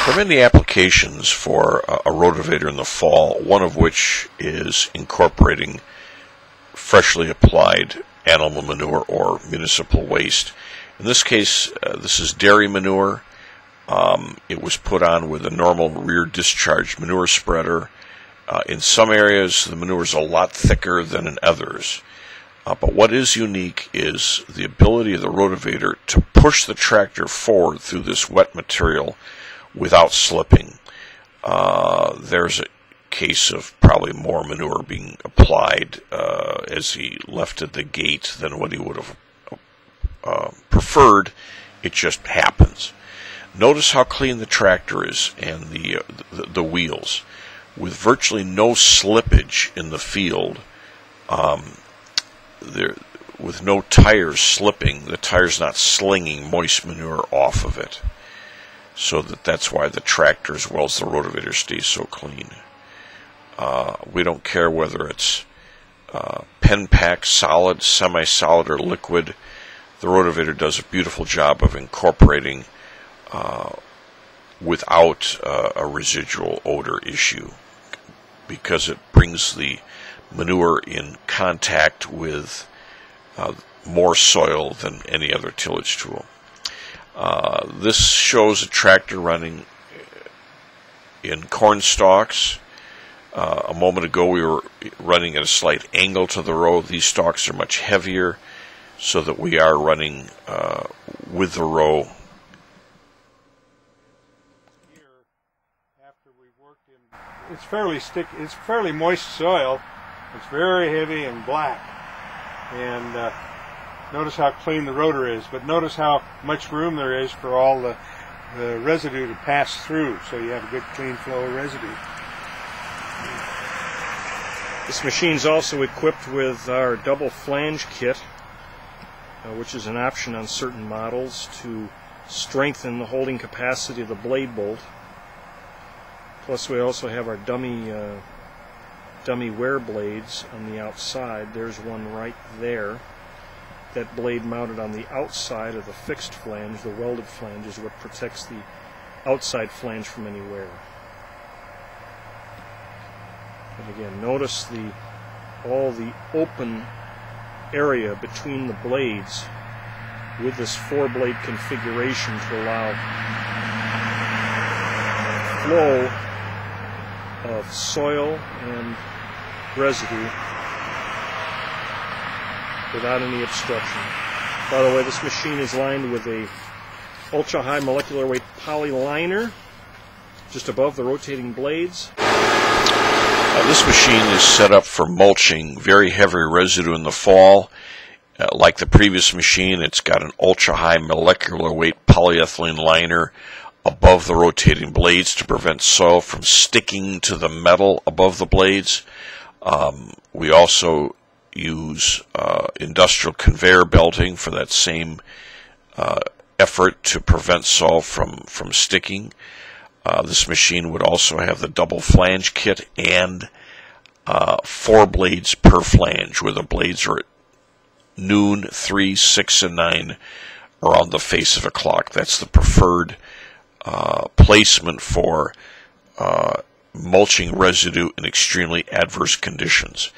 There are many applications for a rotavator in the fall, one of which is incorporating freshly applied animal manure or municipal waste. In this case, this is dairy manure. It was put on with a normal rear discharge manure spreader. In some areas, the manure is a lot thicker than in others. But what is unique is the ability of the rotavator to push the tractor forward through this wet material without slipping. There's a case of probably more manure being applied as he left at the gate than what he would have preferred. It just happens. Notice how clean the tractor is and the wheels. With virtually no slippage in the field, with no tires slipping, the tire's not slinging moist manure off of it. So that's why the tractor as well as the rotavator stays so clean. We don't care whether it's pen pack, solid, semi-solid, or liquid. The rotavator does a beautiful job of incorporating without a residual odor issue, because it brings the manure in contact with more soil than any other tillage tool. This shows a tractor running in corn stalks. A moment ago we were running at a slight angle to the row. These stalks are much heavier, so that we are running with the row. It's fairly sticky. It's fairly moist soil. It's very heavy and black. And notice how clean the rotor is. But notice how much room there is for all the residue to pass through, so you have a good clean flow of residue. This machine is also equipped with our double flange kit, which is an option on certain models to strengthen the holding capacity of the blade bolt. Plus we also have our dummy wear blades on the outside. There's one right there. That blade mounted on the outside of the fixed flange, the welded flange, is what protects the outside flange from any wear. And again, notice all the open area between the blades with this 4-blade configuration to allow flow of soil and residue without any obstruction. By the way, this machine is lined with a ultra-high molecular weight poly liner just above the rotating blades. This machine is set up for mulching very heavy residue in the fall. Like the previous machine, it's got an ultra-high molecular weight polyethylene liner above the rotating blades to prevent soil from sticking to the metal above the blades. We also use industrial conveyor belting for that same effort to prevent soil from sticking. This machine would also have the double flange kit and 4 blades per flange, where the blades are at noon, 3, 6, and 9 around the face of a clock. That's the preferred placement for mulching residue in extremely adverse conditions.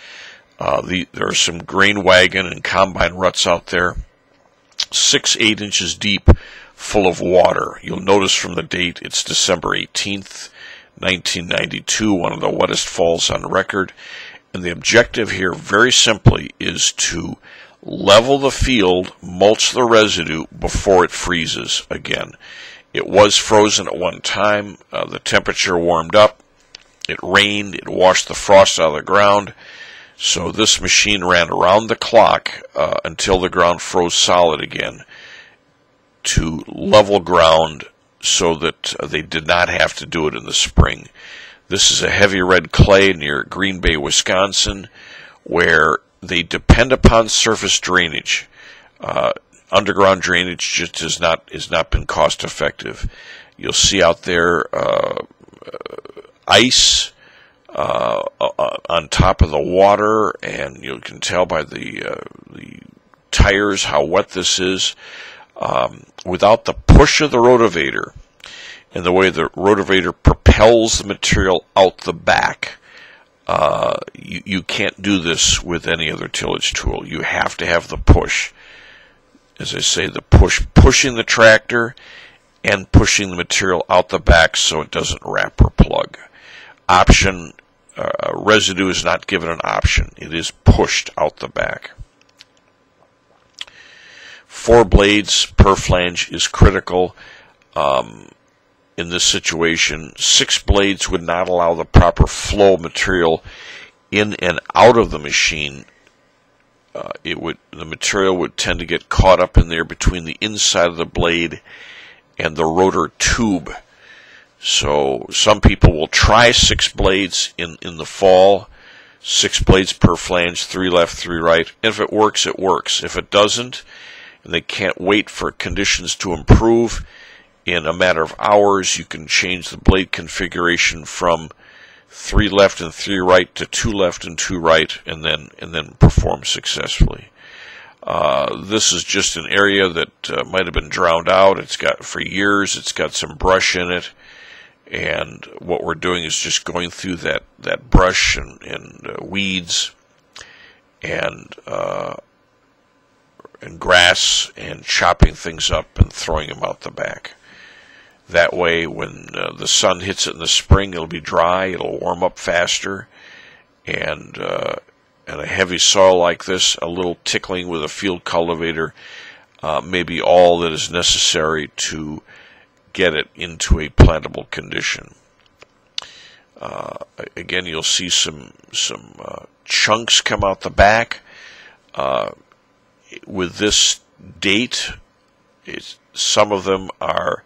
There are some grain wagon and combine ruts out there, 6-8 inches deep, full of water. You'll notice from the date it's December 18th, 1992, one of the wettest falls on record. And the objective here, very simply, is to level the field, mulch the residue before it freezes again. It was frozen at one time. The temperature warmed up. It rained. It washed the frost out of the ground. So this machine ran around the clock until the ground froze solid again to level ground, so that they did not have to do it in the spring. This is a heavy red clay near Green Bay, Wisconsin, where they depend upon surface drainage. Underground drainage just has not been cost effective. You'll see out there ice on top of the water, and you can tell by the tires how wet this is. Without the push of the rotavator and the way the rotavator propels the material out the back. You can't do this with any other tillage tool. You have to have the push. As I say, the pushing the tractor and pushing the material out the back so it doesn't wrap or plug. Option, residue is not given an option. It is pushed out the back. 4 blades per flange is critical. In this situation, 6 blades would not allow the proper flow of material in and out of the machine. The material would tend to get caught up in there between the inside of the blade and the rotor tube. So some people will try 6 blades in the fall, 6 blades per flange, 3 left, 3 right. And if it works, it works. If it doesn't, and they can't wait for conditions to improve, in a matter of hours, you can change the blade configuration from 3 left and 3 right to 2 left and 2 right, and then perform successfully. This is just an area that might have been drowned out. It's got for years. It's got some brush in it, and what we're doing is just going through that brush and weeds and grass and chopping things up and throwing them out the back. That way, when the sun hits it in the spring, it'll be dry, it'll warm up faster, and a heavy soil like this, a little tickling with a field cultivator may be all that is necessary to get it into a plantable condition. Again, you'll see some chunks come out the back. With this date, some of them are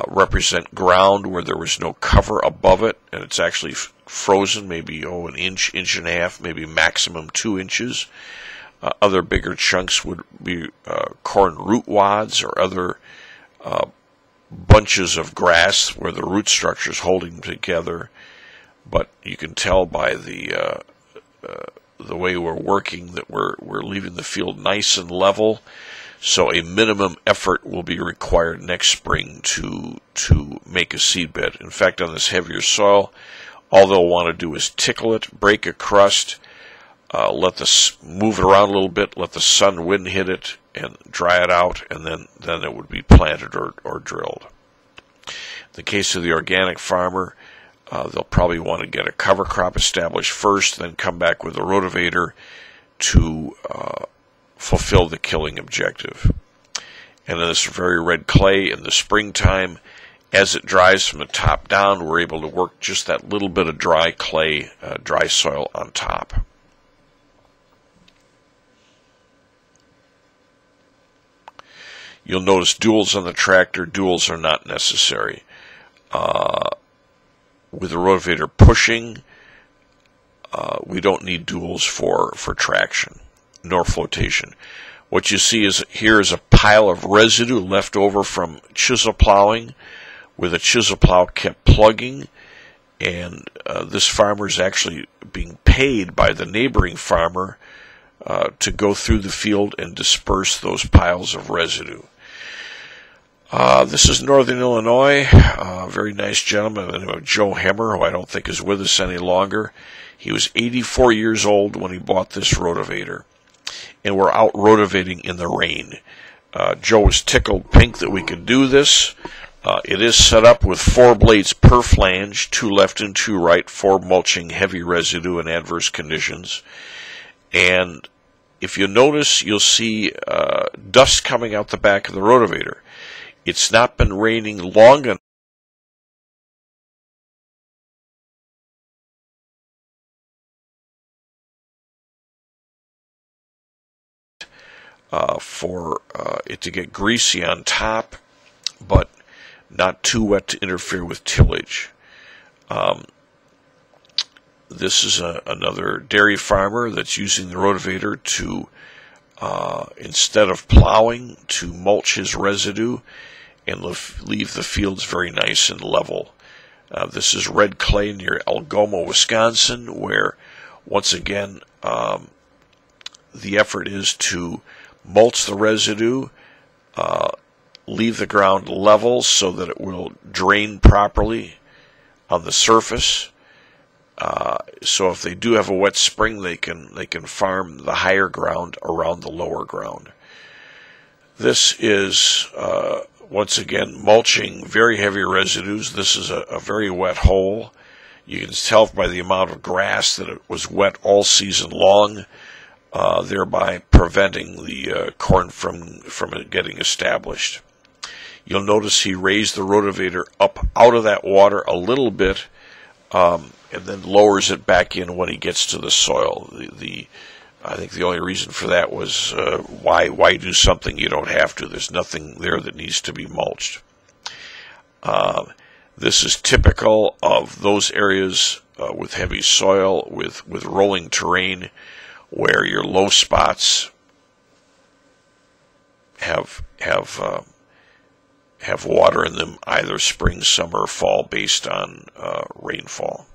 represent ground where there was no cover above it, and it's actually frozen, maybe an inch, inch and a half, maybe maximum 2 inches. Other bigger chunks would be corn root wads or other bunches of grass where the root structure is holding them together. But you can tell by the way we're working that we're leaving the field nice and level. So a minimum effort will be required next spring to make a seed bed. In fact, on this heavier soil, all they'll want to do is tickle it, break a crust, move it around a little bit, let the sun wind hit it, and dry it out, and then it would be planted or drilled. In the case of the organic farmer, they'll probably want to get a cover crop established first, then come back with a rotavator to fulfill the killing objective. And in this very red clay in the springtime, as it dries from the top down, we're able to work just that little bit of dry clay, dry soil on top. You'll notice duals on the tractor. Duals are not necessary. With the rotavator pushing, we don't need duals for traction nor flotation. What you see here is a pile of residue left over from chisel plowing, where the chisel plow kept plugging, and this farmer is actually being paid by the neighboring farmer to go through the field and disperse those piles of residue. This is Northern Illinois. A very nice gentleman by the name of Joe Hemmer, who I don't think is with us any longer. He was 84 years old when he bought this rotavator, and we're out rotavating in the rain. Joe was tickled pink that we could do this. It is set up with 4 blades per flange, 2 left and 2 right, for mulching heavy residue in adverse conditions. And if you notice, you'll see dust coming out the back of the rotavator. It's not been raining long enough for it to get greasy on top, but not too wet to interfere with tillage. This is another dairy farmer that's using the rotavator to, instead of plowing, to mulch his residue and leave the fields very nice and level. This is red clay near Algoma, Wisconsin, where, once again, the effort is to mulch the residue, leave the ground level so that it will drain properly on the surface. So if they do have a wet spring, they can farm the higher ground around the lower ground. This is once again mulching very heavy residues. This is a very wet hole. You can tell by the amount of grass that it was wet all season long, thereby preventing the corn from it getting established. You'll notice he raised the rotavator up out of that water a little bit, and then lowers it back in when he gets to the soil. I think the only reason for that was why do something you don't have to? There's nothing there that needs to be mulched. This is typical of those areas with heavy soil, with rolling terrain, where your low spots have water in them, either spring, summer, or fall, based on rainfall.